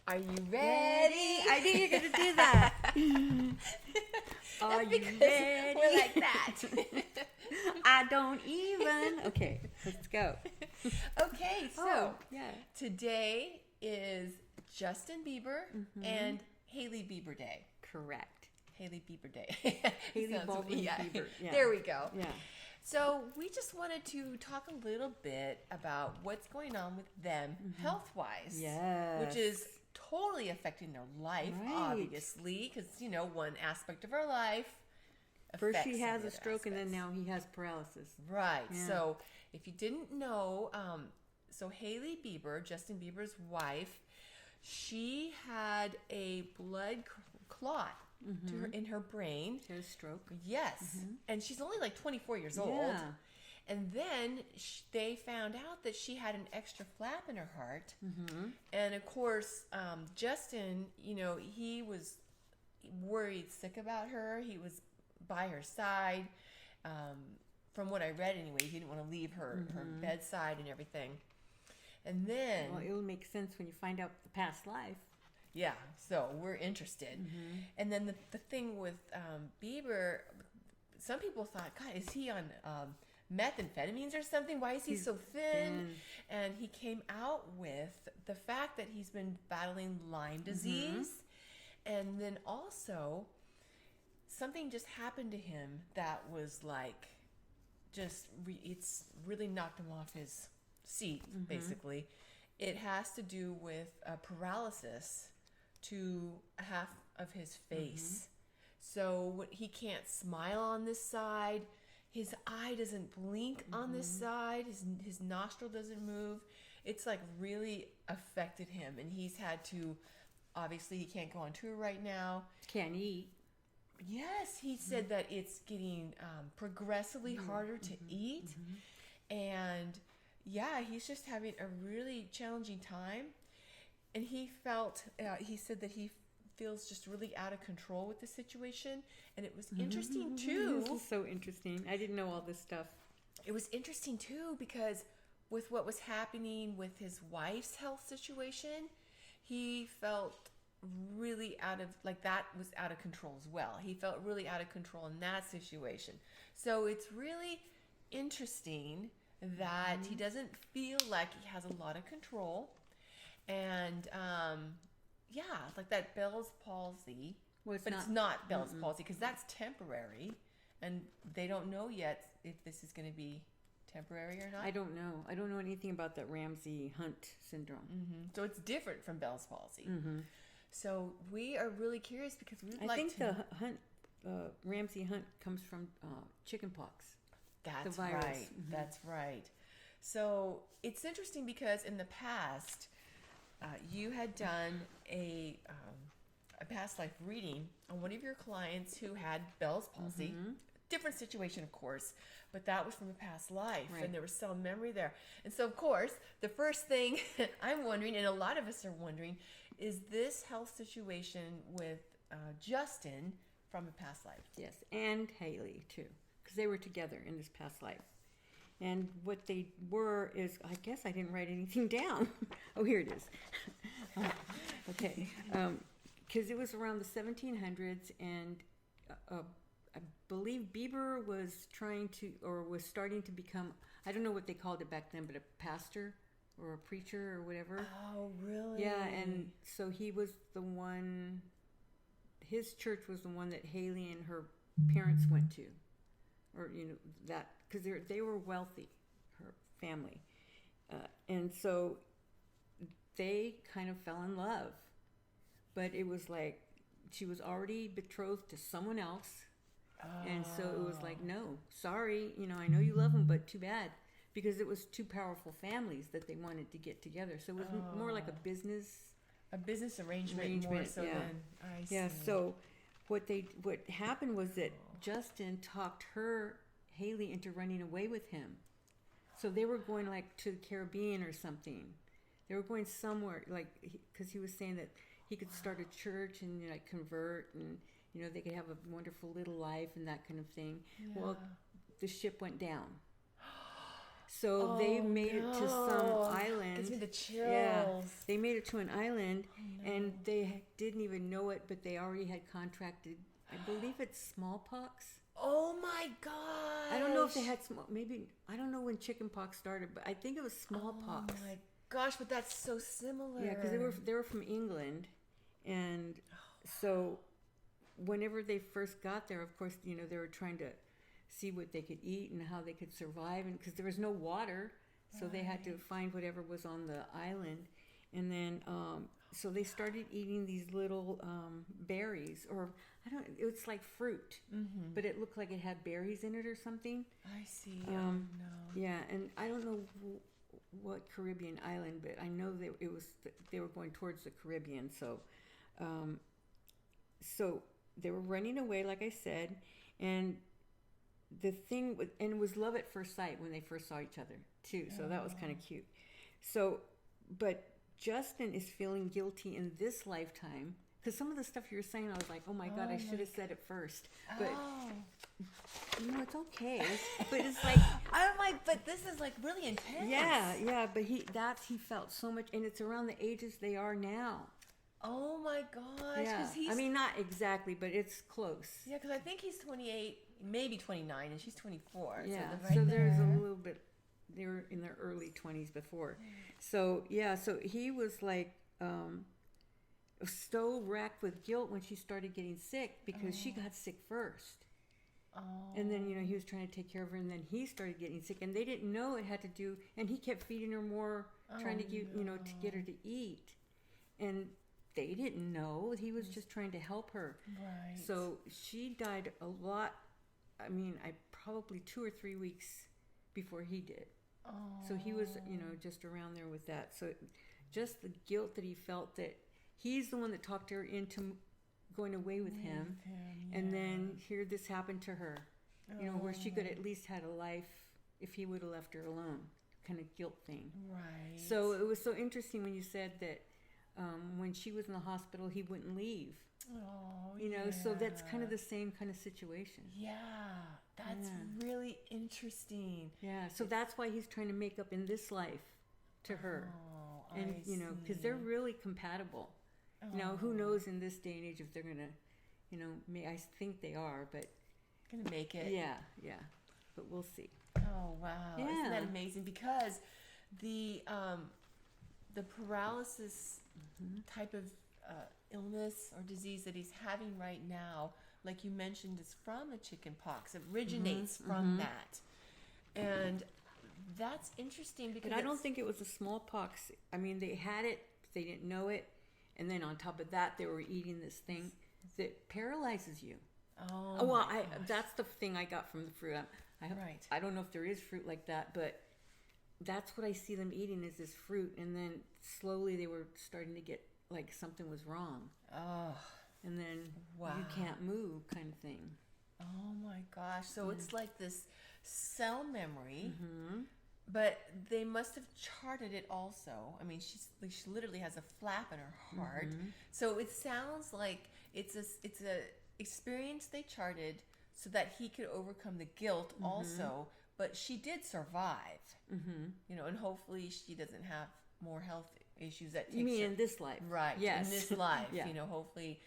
Are you ready? I knew you were going to do that. Are you ready? We're like that. I don't even. Okay, let's go. Okay, so yeah. today is Justin Bieber and Hailey Bieber Day. Correct. Hailey Bieber Day. Hailey Baldwin Bieber. Yeah. There we go. Yeah. So we just wanted to talk a little bit about what's going on with them health-wise. Yes. Which is totally affecting their life, obviously, because, one aspect of our life First affects she has a other stroke, and then aspects. now he has paralysis. Right. Yeah. So if you didn't know, so Hailey Bieber, Justin Bieber's wife, she had a blood clot to her, in her brain. She had a stroke. Yes. And she's only like 24 years old. Yeah. And then they found out that she had an extra flap in her heart. And of course, Justin, he was worried sick about her. He was by her side. From what I read anyway, he didn't want to leave her bedside and everything. And then... Well, it'll make sense when you find out the past life. Yeah, so we're interested. And then the thing with Bieber, some people thought, God, is he on methamphetamines or something? Why is he so thin? And he came out with the fact that he's been battling Lyme disease. And then also, something just happened to him that was like, it's really knocked him off his seat, basically. It has to do with paralysis to half of his face. So he can't smile on this side. His eye doesn't blink on this side. His nostril doesn't move. It's like really affected him. And he's had to, obviously he can't go on tour right now. Can't eat. Yes, he said that it's getting progressively harder to eat. And yeah, he's just having a really challenging time. And he said that he feels just really out of control with the situation. And it was interesting too. This is so interesting. I didn't know all this stuff. It was interesting too because with what was happening with his wife's health situation, he felt really that was out of control as well. He felt really out of control in that situation. So it's really interesting that he doesn't feel like he has a lot of control. And like that Bell's palsy. Well, it's not Bell's palsy because that's temporary. And they don't know yet if this is going to be temporary or not. I don't know. I don't know anything about that Ramsay-Hunt syndrome. So it's different from Bell's palsy. So we are really curious because I think the Ramsay-Hunt comes from chickenpox. That's the virus. Right. That's right. So it's interesting because in the past, you had done a past life reading on one of your clients who had Bell's palsy. Different situation, of course, but that was from a past life, and there was some memory there. And so, of course, the first thing I'm wondering, and a lot of us are wondering, is this health situation with Justin from a past life? Yes, and Hailey, too, because they were together in this past life. And what they were is, I guess I didn't write anything down. Oh, here it is. Okay. Because it was around the 1700s, and I believe Bieber was was starting to become, I don't know what they called it back then, but a pastor or a preacher or whatever. Oh, really? Yeah, and so he was the one, his church was the one that Hailey and her parents went to. Or, that, because they were wealthy, her family. And so they kind of fell in love. But it was like she was already betrothed to someone else. And so it was like, no, sorry, I know you love him, but too bad. Because it was two powerful families that they wanted to get together. So it was more like a business arrangement more so than I see. Yeah, so what happened was that Justin talked Hailey into running away with him. So they were going like to the Caribbean or something. They were going somewhere, like, because he was saying that he could start a church and convert, and they could have a wonderful little life and that kind of thing. Yeah. Well, the ship went down. So they made it to some island. Gives me the chills. Yeah, they made it to an island, no. and they didn't even know it, but they already had contracted, I believe it's smallpox. Oh my gosh. I don't know if they had maybe, I don't know when chickenpox started, but I think it was smallpox. Oh my gosh, but that's so similar. Yeah, because they were from England, and so whenever they first got there, of course, you know, they were trying to see what they could eat and how they could survive, and because there was no water, so they had to find whatever was on the island, and then so they started eating these little berries, or it was like fruit, but it looked like it had berries in it or something. I see. No. Yeah, and I don't know what Caribbean island, but I know that they were going towards the Caribbean, so so they were running away, like I said, and the thing and it was love at first sight when they first saw each other too, so that was kind of cute. So, but Justin is feeling guilty in this lifetime because some of the stuff you were saying, I was like, oh my God, I should have said it first, but you know, it's okay. But it's like, I'm like, but this is like really intense. yeah, but he felt so much, and it's around the ages they are now. Oh my gosh. Yeah, I mean, not exactly, but it's close. Yeah, because I think he's 28, maybe 29, and she's 24. Yeah, so there's a little bit. They were in their early 20s before. So yeah, so he was like so racked with guilt when she started getting sick because she got sick first. And then, you know, he was trying to take care of her, and then he started getting sick, and they didn't know it had to do, and he kept feeding her more, trying to get, you know, to get her to eat. And they didn't know. He was just trying to help her. Right. So she died a lot. I mean, probably 2 or 3 weeks before he did. So he was, you know, just around there with that. So just the guilt that he felt that he's the one that talked her into going away with him. And then here this happened to her, you know, where she could at least had a life if he would have left her alone, kind of guilt thing. Right. So it was so interesting when you said that when she was in the hospital, he wouldn't leave. You know, so that's kind of the same kind of situation. Yeah, that's really interesting. Yeah, so that's why he's trying to make up in this life to her. And, you know, because they're really compatible. You know, who knows in this day and age if they're going to, you know, I think they are, but. Going to make it. Yeah, but we'll see. Oh, wow. Yeah. Isn't that amazing? Because the paralysis type of illness or disease that he's having right now, like you mentioned, is from a chicken pox. It originates from that. And that's interesting because But I don't think it was a smallpox. I mean, they had it, they didn't know it, and then on top of that, they were eating this thing that paralyzes you. Oh, well, that's the thing I got from the fruit. Right. I don't know if there is fruit like that, but that's what I see them eating is this fruit, and then slowly they were starting to get like something was wrong. Oh. And then you can't move kind of thing. Oh my gosh. So it's like this cell memory, but they must have charted it also. I mean, she literally has a flap in her heart. So it sounds like it's a experience they charted so that he could overcome the guilt also, but she did survive. You know, and hopefully she doesn't have more health issues that takes You mean her, in this life? right? Yes. In this life, you know, hopefully.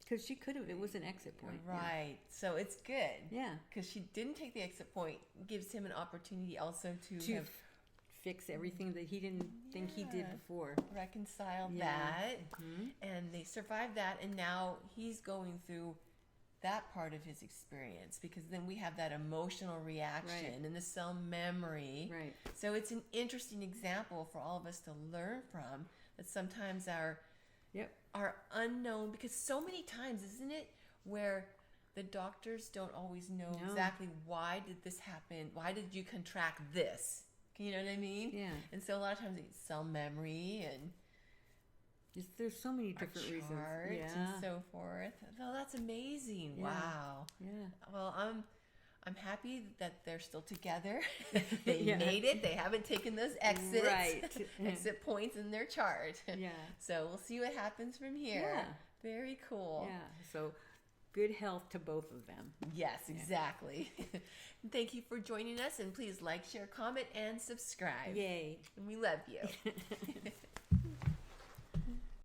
Because she could have. It was an exit point. Right. Yeah. So it's good. Yeah. Because she didn't take the exit point. Gives him an opportunity also to fix everything that he didn't think he did before. Reconcile that. And they survived that. And now he's going through that part of his experience, because then we have that emotional reaction and the cell memory. Right. So it's an interesting example for all of us to learn from, that sometimes our unknown, because so many times, isn't it, where the doctors don't always know exactly why did this happen, why did you contract this, you know what I mean? Yeah. And so a lot of times it's cell memory and there's so many different reasons, and so forth. Oh, that's amazing! Yeah. Wow. Yeah. Well, I'm happy that they're still together. They made it. They haven't taken those exit points in their chart. Yeah. So we'll see what happens from here. Yeah. Very cool. Yeah. So good health to both of them. Yes, exactly. Thank you for joining us, and please like, share, comment, and subscribe. Yay. And we love you.